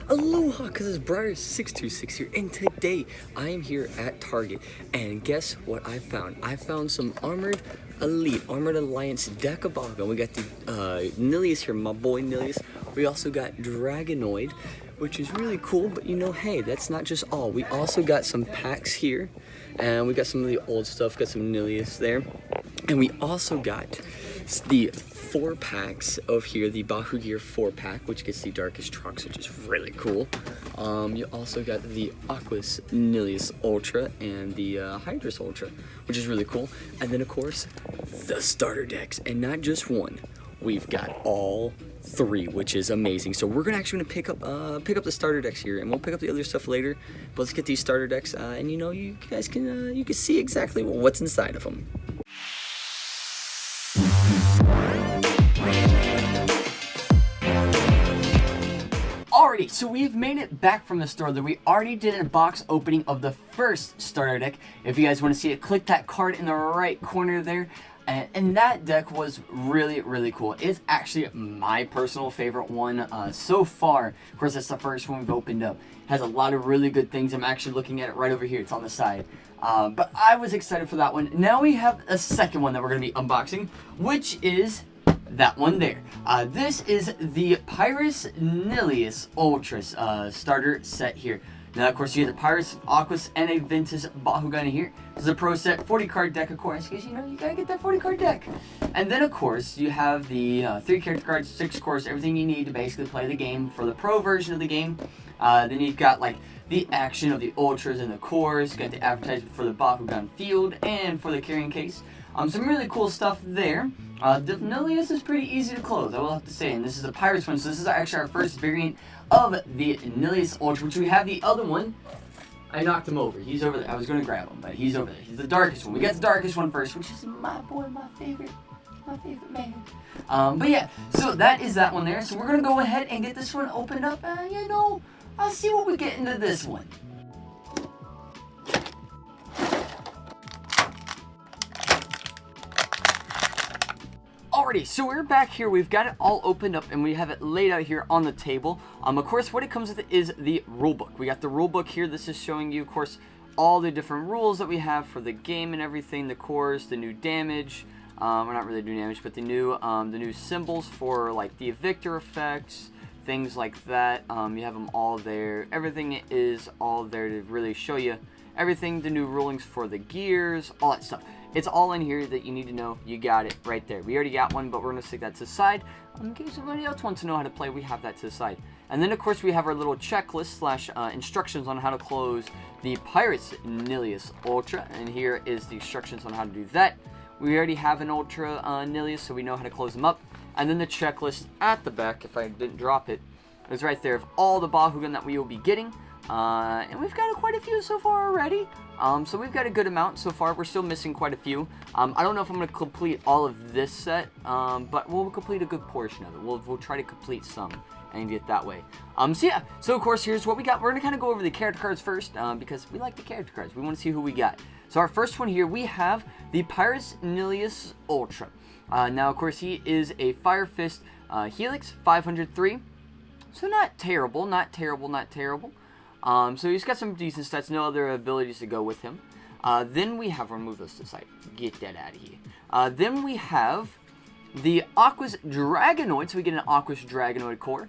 Aloha, cause it's Briar626 here, and today I am here at Target, and guess what I found? I found some Armored Elite, Armored Alliance deck of Bakugan. We got the Nilius here, my boy Nilius. We also got Dragonoid, which is really cool, but you know, hey, that's not just all. We also got some packs here, and we got some of the old stuff, got some Nilius there, and we also got the 4 packs of here, the Bakugan 4 pack, which gets the Darkest Trucks, which is really cool. You also got the Aquas Nilius Ultra and the Hydrus Ultra, which is really cool. And then of course, the starter decks, and not just one. We've got all 3, which is amazing. So we're actually gonna pick up the starter decks here, and we'll pick up the other stuff later. But let's get these starter decks, and you know, you guys can you can see exactly what's inside of them. Alrighty, so we've made it back from the store. That we already did a box opening of the first starter deck. If you guys want to see it, click that card in the right corner there. And that deck was really, really cool. It's actually my personal favorite one so far. Of course, that's the first one we've opened up. It has a lot of really good things. I'm actually looking at it right over here. It's on the side. But I was excited for that one. Now we have a second one that we're going to be unboxing, which is that one there. This is the Pyrus Nilius Ultra starter set here. Now, of course, you have the Pyrus, Aquas, and a Ventus Bakugan here. This is a pro set, 40 card deck, of course, because you know you gotta get that 40 card deck. And then, of course, you have the 3 character cards, 6 cores, everything you need to basically play the game for the pro version of the game. Then you've got like the action of the Ultras and the cores. You got the advertisement for the Bakugan field and for the carrying case. Some really cool stuff there. The Nilius is pretty easy to close, I will have to say, and this is a Pyrus one, so this is actually our first variant of the Nilius Ultra, which we have the other one. I knocked him over. He's over there. I was going to grab him, but he's over there. He's the darkest one. We got the darkest one first, which is my boy, my favorite man. But yeah, so that is that one there. So we're going to go ahead and get this one opened up, and you know, I'll see what we get into this one. Alrighty, so we're back here. We've got it all opened up and we have it laid out here on the table. Of course, what it comes with is the rulebook. We got the rulebook here. This is showing you, of course, all the different rules that we have for the game and everything. The cores, the new damage, or not really new damage, but the new symbols for like the evictor effects, things like that. You have them all there. Everything is all there to really show you everything. The new rulings for the gears, all that stuff. It's all in here that you need to know. You got it right there. We already got one, but we're going to stick that to the side. In case somebody else wants to know how to play, we have that to the side. And then, of course, we have our little checklist slash instructions on how to close the Pyrus Nilius Ultra. And here is the instructions on how to do that. We already have an Ultra Nilius, so we know how to close them up. And then the checklist at the back, if I didn't drop it, is right there of all the Bakugan that we will be getting. And we've got quite a few so far already. So we've got a good amount so far. We're still missing quite a few. I don't know if I'm going to complete all of this set, but we'll complete a good portion of it. We'll try to complete some and get that way. So yeah, so of course, here's what we got. We're going to kind of go over the character cards first, because we like the character cards. We want to see who we got. So our first one here, we have the Pyrus Nilius Ultra. Now, of course, he is a Fire Fist Helix 503. So not terrible, not terrible, not terrible. So he's got some decent stats, no other abilities to go with him. Then we have, remove this to the side, get that out of here. Then we have the Aquas Dragonoid, so we get an Aquas Dragonoid core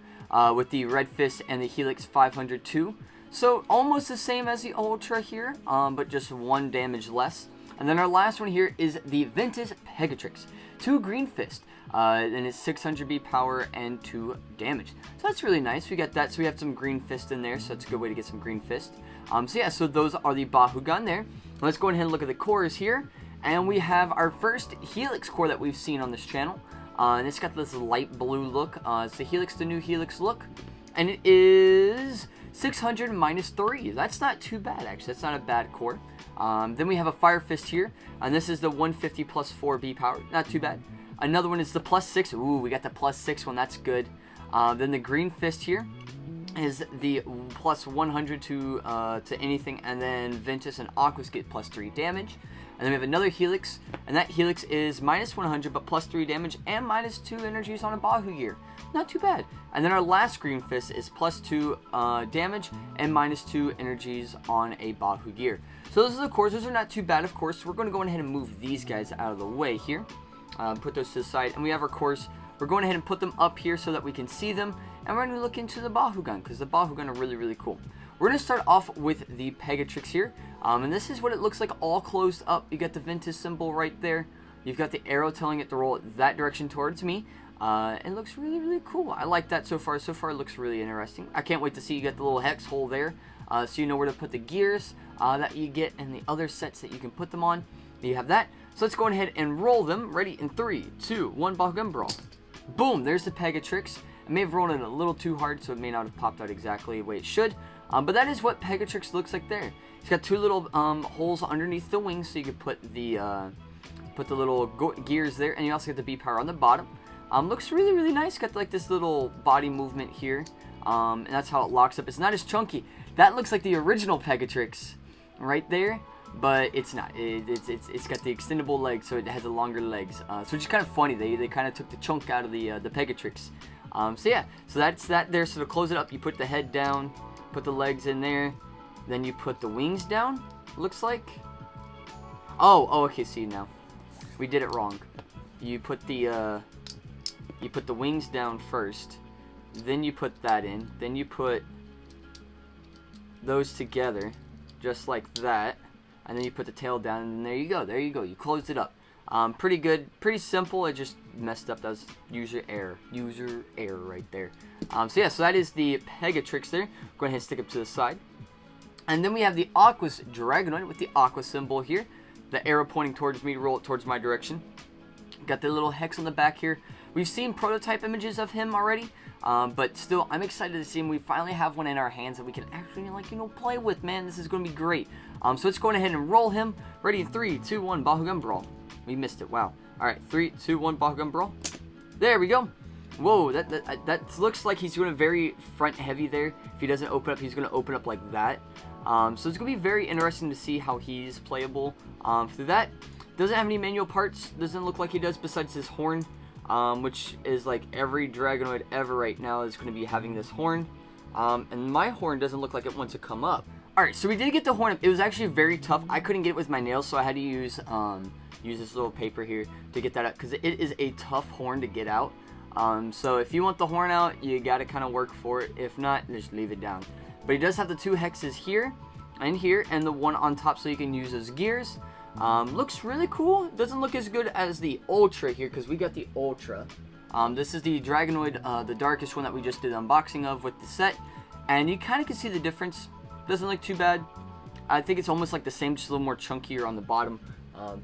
with the Red Fist and the Helix 502. So almost the same as the Ultra here, but just 1 damage less. And then our last one here is the Ventus Pegatrix, 2 Green Fist. And it's 600 B power and 2 damage. So that's really nice. We got that. So we have some Green Fist in there. So that's a good way to get some Green Fist. So yeah, so those are the Bakugan there. Let's go ahead and look at the cores here. And we have our first Helix core that we've seen on this channel. And it's got this light blue look. It's the Helix, the new Helix look. And it is 600 minus 3. That's not too bad, actually. That's not a bad core. Then we have a Fire Fist here. And this is the 150 plus 4 B power. Not too bad. Another one is the plus 6. Ooh, we got the plus 6 one. That's good. Then the Green Fist here is the plus 100 to anything. And then Ventus and Aquas get plus 3 damage. And then we have another Helix, and that Helix is minus 100, but plus 3 damage, and minus 2 energies on a Bahu gear. Not too bad. And then our last Green Fist is plus 2 damage, and minus 2 energies on a Bahu gear. So those are the cores. Those are not too bad, of course. We're going to go ahead and move these guys out of the way here. Put those to the side, and we have our cores. We're going ahead and put them up here so that we can see them, and we're going to look into the Bakugan, because the Bakugan are really, really cool. We're going to start off with the Pegatrix here, and this is what it looks like all closed up. You got the Ventus symbol right there. You've got the arrow telling it to roll that direction towards me. It looks really, really cool. I like that so far. So far, it looks really interesting. I can't wait to see. You got the little hex hole there, so you know where to put the gears that you get and the other sets that you can put them on. You have that. So let's go ahead and roll them. Ready in 3, 2, 1, Bakugan Brawl. Boom, there's the Pegatrix. I may have rolled it a little too hard, so it may not have popped out exactly the way it should. But that is what Pegatrix looks like there. It's got 2 little holes underneath the wings, so you can put the little gears there, and you also get the B power on the bottom. Looks really, really nice. Got like this little body movement here, and that's how it locks up. It's not as chunky. That looks like the original Pegatrix right there, but it's not. It's got the extendable legs, so it has the longer legs. So which is kind of funny. They kind of took the chunk out of the Pegatrix. So yeah, so that's that there. So to close it up, you put the head down, put the legs in there, then you put the wings down. Looks like. Oh, okay. See now, we did it wrong. You put the wings down first, then you put that in, then you put those together, just like that, and then you put the tail down, and there you go. There you go. You closed it up. Pretty good, pretty simple. It just messed up. That was user error right there. So yeah, so that is the Pegatrix there. Go ahead and stick it to the side. And then we have the Aquos Dragonoid with the Aqua symbol here. The arrow pointing towards me to roll it towards my direction. Got the little hex on the back here. We've seen prototype images of him already, but still, I'm excited to see him. We finally have one in our hands that we can actually, like, play with, man. This is going to be great. So let's go ahead and roll him. Ready, 3, 2, 1, Bakugan Brawl. We missed it. Wow. All right, 3, 2, 1, Bakugan Brawl. There we go. Whoa, that looks like he's going to very front heavy there. If he doesn't open up, he's going to open up like that. So it's going to be very interesting to see how he's playable through that. Doesn't have any manual parts. Doesn't look like he does besides his horn, which is like every Dragonoid ever right now is going to be having this horn. And my horn doesn't look like it wants to come up. Alright, so we did get the horn up. It was actually very tough. I couldn't get it with my nails, so I had to use this little paper here to get that out, because it is a tough horn to get out. So if you want the horn out, you got to kind of work for it. If not, just leave it down. But he does have the 2 hexes here, and the one on top, so you can use those gears. Looks really cool. Doesn't look as good as the Ultra here, because we got the Ultra. This is the Dragonoid, the darkest one that we just did unboxing of with the set. And you kind of can see the difference. Doesn't look too bad. I think it's almost like the same, just a little more chunkier on the bottom.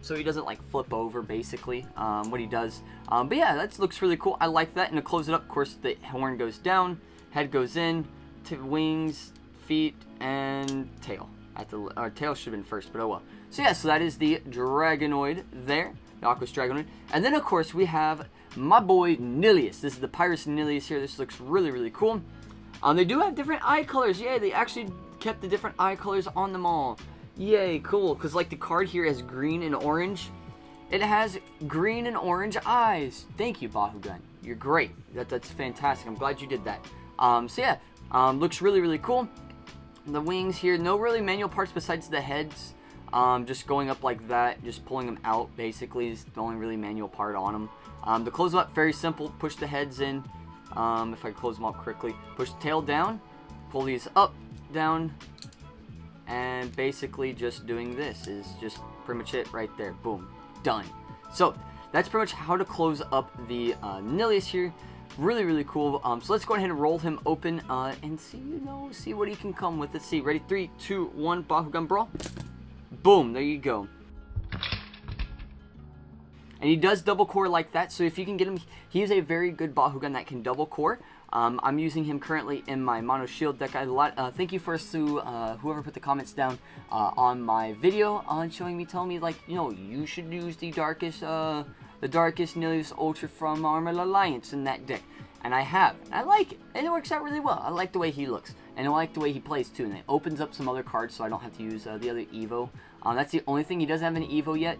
So he doesn't like flip over, basically, what he does. But yeah, that looks really cool. I like that. And to close it up, of course, the horn goes down, head goes in, to wings, feet, and tail. Our tail should have been first, but oh well. So yeah, so that is the Dragonoid there, the Aquos Dragonoid. And then, of course, we have my boy Nilius. This is the Pyrus Nilius here. This looks really, really cool. They do have different eye colors. Yay, they actually kept the different eye colors on them all. Yay, cool. Because, like, the card here has green and orange. It has green and orange eyes. Thank you, Bakugan. You're great. That's fantastic. I'm glad you did that. So yeah, looks really, really cool. The wings here, no really manual parts besides the heads. Just going up like that, just pulling them out, basically, is the only really manual part on them. To close them up, very simple. Push the heads in. If I close them up quickly. Push the tail down. Pull these up, down. And basically just doing this is just pretty much it right there. Boom. Done. So, that's pretty much how to close up the Nilius here. Really, really cool. So let's go ahead and roll him open and see what he can come with. Let's see. Ready? 3, 2, 1, Bakugan Brawl. Boom. There you go. And he does double core like that, so if you can get him, he is a very good Bakugan that can double core. I'm using him currently in my Mono Shield deck. Thank you first to whoever put the comments down on my video on telling me like, you should use the darkest Nilius Ultra from Armored Alliance in that deck. And I have. I like it. And it works out really well. I like the way he looks. and I like the way he plays too, and it opens up some other cards so I don't have to use the other Evo. That's the only thing. He doesn't have an Evo yet,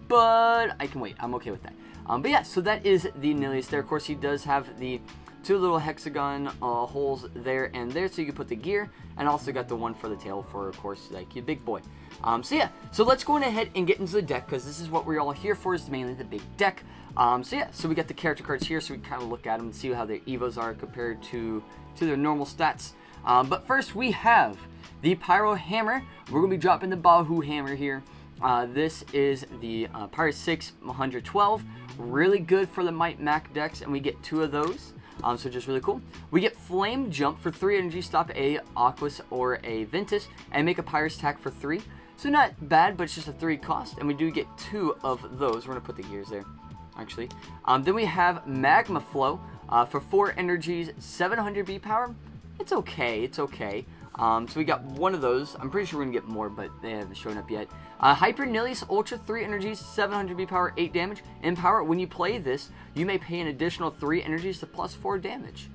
but I can wait. I'm okay with that. But yeah, so that is the Nilius there. Of course, he does have the 2 little hexagon holes there and there, so you can put the gear, and also got the one for the tail for, of course, like your big boy. So yeah, so let's go on ahead and get into the deck, because this is what we're all here for, is mainly the big deck. So yeah, so we got the character cards here, so we kind of look at them and see how their Evos are compared to their normal stats. But first, we have the Pyro Hammer. We're going to be dropping the Bahu Hammer here. This is the Pyro 6 112. Really good for the Might Mac decks, and we get 2 of those. So just really cool. We get Flame Jump for 3 energy, stop a Aquas or a Ventus, and make a Pyrus attack for 3. So not bad, but it's just a 3 cost, and we do get 2 of those. We're going to put the gears there, actually. Then we have Magma Flow for 4 energies, 700 B power. It's okay, it's okay. So we got 1 of those. I'm pretty sure we're going to get more, but they haven't shown up yet. Hyper Nilius Ultra, 3 energies, 700 B power, 8 damage. In power, when you play this, you may pay an additional 3 energies to plus 4 damage.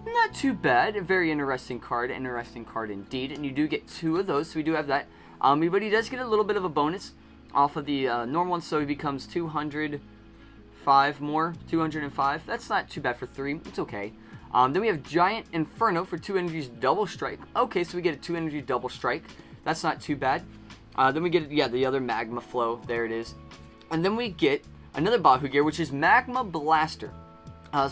Not too bad. A very interesting card indeed. And you do get 2 of those, so we do have that. But he does get a little bit of a bonus off of the normal one, so he becomes 205 more, 205. That's not too bad for 3. It's okay. Then we have Giant Inferno for 2 energies, double strike. Okay, so we get a 2 energy double strike. That's not too bad. Then we get, yeah, the other Magma Flow. There it is. And then we get another Bahu gear, which is Magma Blaster.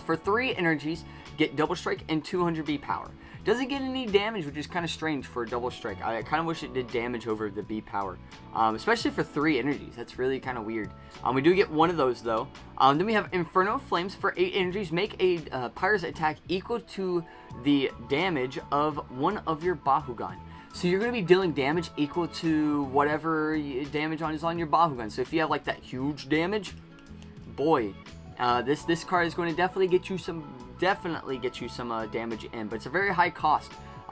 For 3 energies, get double strike and 200 B power. Doesn't get any damage, which is kind of strange for a double strike. I kind of wish it did damage over the B power, especially for 3 energies. That's really kind of weird. We do get 1 of those, though. Then we have Inferno Flames for 8 energies. Make a Pyrus attack equal to the damage of 1 of your Bakugan. So you're going to be dealing damage equal to whatever damage is on your Bakugan. So if you have like that huge damage, boy, this card is going to definitely get you some damage in, but it's a very high cost.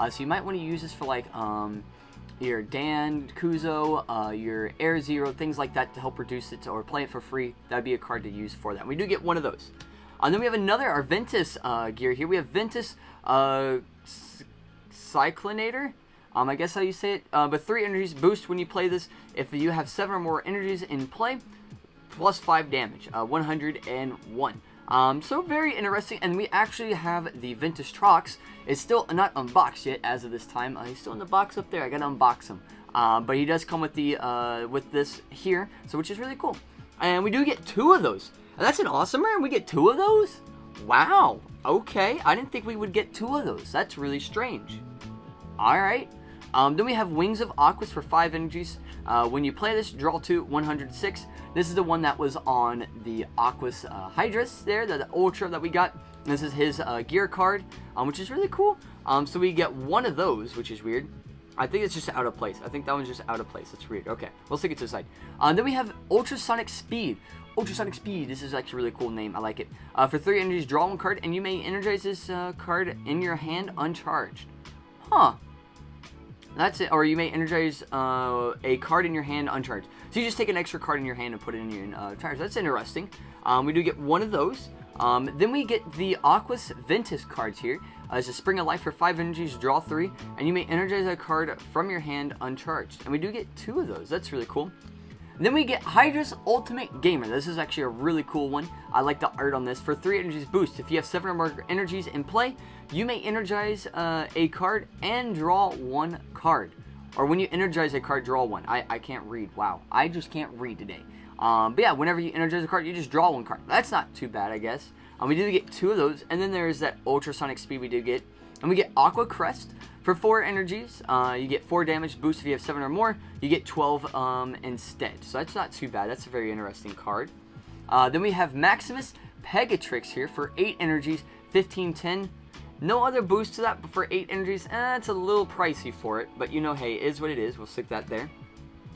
So you might want to use this for like your Dan, Kuzo, your Air Zero, things like that to help reduce it, or play it for free. That'd be a card to use for that. We do get 1 of those. And then we have our Ventus gear here. We have Ventus Cyclonator. I guess how you say it. But 3 energies boost when you play this. If you have 7 or more energies in play, plus 5 damage, 101. So very interesting, and we actually have the Ventus Trox. It's still not unboxed yet as of this time. He's still in the box up there. I gotta unbox him. But he does come with the with this here, so which is really cool. And we do get 2 of those. And that's an awesome rare. We get 2 of those. Wow. Okay, I didn't think we would get 2 of those. That's really strange. All right. Then we have Wings of Aquas for 5 energies. When you play this, draw 2, 106. This is the one that was on the Aquas Hydrus there, the Ultra that we got. This is his gear card, which is really cool. So we get 1 of those, which is weird. I think it's just out of place. I think that one's just out of place. That's weird. Okay, we'll stick it to the side. Then we have Ultrasonic Speed. Ultrasonic Speed. This is actually a really cool name. I like it. For 3 energies, draw 1 card, and you may energize this card in your hand uncharged. Huh. That's it. Or you may energize a card in your hand uncharged. So you just take an extra card in your hand and put it in your charge. That's interesting. We do get 1 of those. Then we get the Aquas Ventus cards here. As a Spring of Life for 5 energies, draw 3, and you may energize a card from your hand uncharged. And we do get 2 of those. That's really cool. Then we get Hydra's Ultimate Gamer. This is actually a really cool one. I like the art on this. For 3 energies boost, if you have 7 or more energies in play, you may energize a card and draw 1 card. Or when you energize a card, draw 1. I can't read. Wow. I just can't read today. But yeah, whenever you energize a card, you just draw 1 card. That's not too bad, I guess. We do get 2 of those. And then there's that Ultrasonic Speed we do get. And we get Aqua Crest. For 4 energies, you get 4 damage boost. If you have 7 or more, you get 12 instead. So that's not too bad. That's a very interesting card. Then we have Maximus Pegatrix here for 8 energies, 1510. No other boost to that, but for 8 energies, it's a little pricey for it. But you know, hey, it is what it is. We'll stick that there.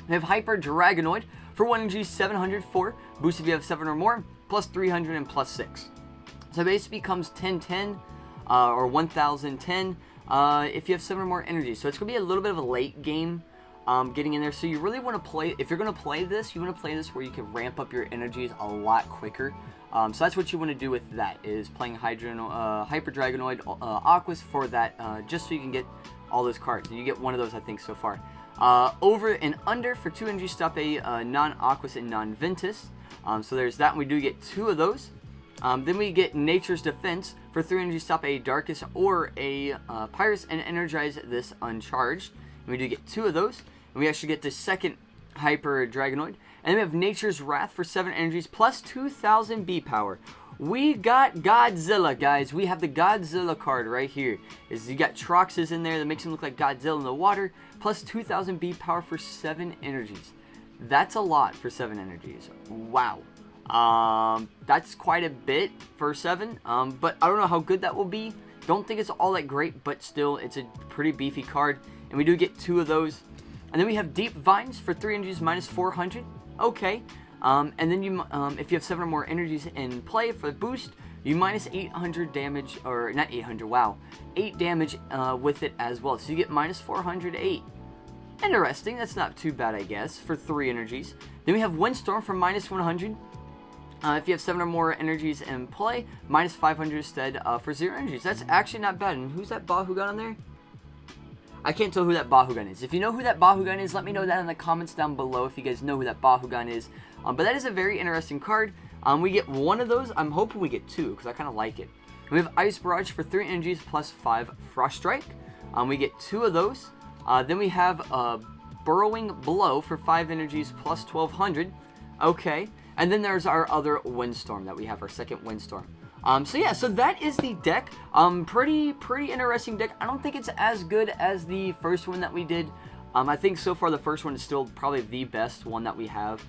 We have Hyper Dragonoid for 1 energy, 704. Boost if you have 7 or more, plus 300 and plus 6. So it basically becomes 1010 or 1010. If you have 7 or more energies. So it's going to be a little bit of a late game getting in there. So you really want to play, if you're going to play this, you want to play this where you can ramp up your energies a lot quicker. So that's what you want to do with that, is playing Hyper Dragonoid Aquas for that, just so you can get all those cards. And you get one of those, I think, so far. Over and under for 2 energy, stop a non-Aquas and non-Ventus. So there's that, and we do get 2 of those. Then we get Nature's Defense for 3 energy, stop a Darkest or a Pyrus and energize this uncharged. And we do get 2 of those. And we actually get the second Hyper Dragonoid. And then we have Nature's Wrath for 7 energies plus 2,000 B power. We got Godzilla, guys. We have the Godzilla card right here. You got Troxus in there that makes him look like Godzilla in the water. Plus 2,000 B power for 7 energies. That's a lot for 7 energies. Wow. That's quite a bit for 7. But I don't know how good that will be. Don't think it's all that great, but still, it's a pretty beefy card. And we do get 2 of those. And then we have Deep Vines for 3 energies minus 400. Okay. And then you, if you have 7 or more energies in play for the boost, you minus 800 damage, or not 800, wow, 8 damage with it as well. So you get minus 408. Interesting. That's not too bad, I guess, for 3 energies. Then we have Windstorm for minus 100. If you have 7 or more energies in play, minus 500 instead for 0 energies. That's actually not bad. And who's that Bakugan on there? I can't tell who that Bakugan is. If you know who that Bakugan is, let me know that in the comments down below if you guys know who that Bakugan is. But that is a very interesting card. We get 1 of those. I'm hoping we get 2 because I kind of like it. We have Ice Barrage for 3 energies plus 5 Frost Strike. We get 2 of those. Then we have Burrowing Blow for 5 energies plus 1,200. Okay. And then there's our other Windstorm that we have, our second Windstorm. So yeah, so that is the deck. Pretty interesting deck. I don't think it's as good as the first one that we did. I think so far the first one is still probably the best one that we have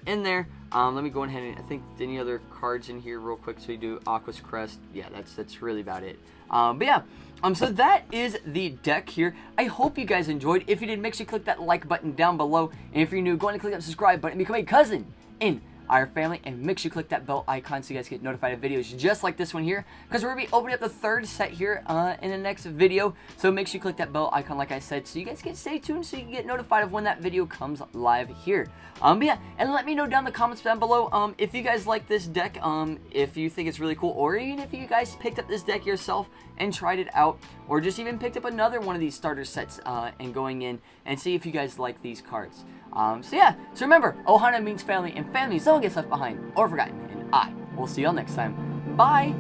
in there. Let me go ahead and I think any other cards in here real quick. So we do Aqua's Crest. Yeah, that's really about it. But yeah, so that is the deck here. I hope you guys enjoyed. If you did, make sure you click that like button down below. And if you're new, go ahead and click that subscribe button and become a cousin in our family, and make sure you click that bell icon so you guys get notified of videos just like this one here, because we're going to be opening up the 3rd set here in the next video. So make sure you click that bell icon like I said, so you guys can stay tuned so you can get notified of when that video comes live here. But yeah, and let me know down in the comments down below if you guys like this deck, if you think it's really cool, or even if you guys picked up this deck yourself and tried it out, or just even picked up another one of these starter sets and going in and see if you guys like these cards. So yeah, so remember, Ohana means family, and family is all gets left behind or forgotten, and I will see y'all next time. Bye!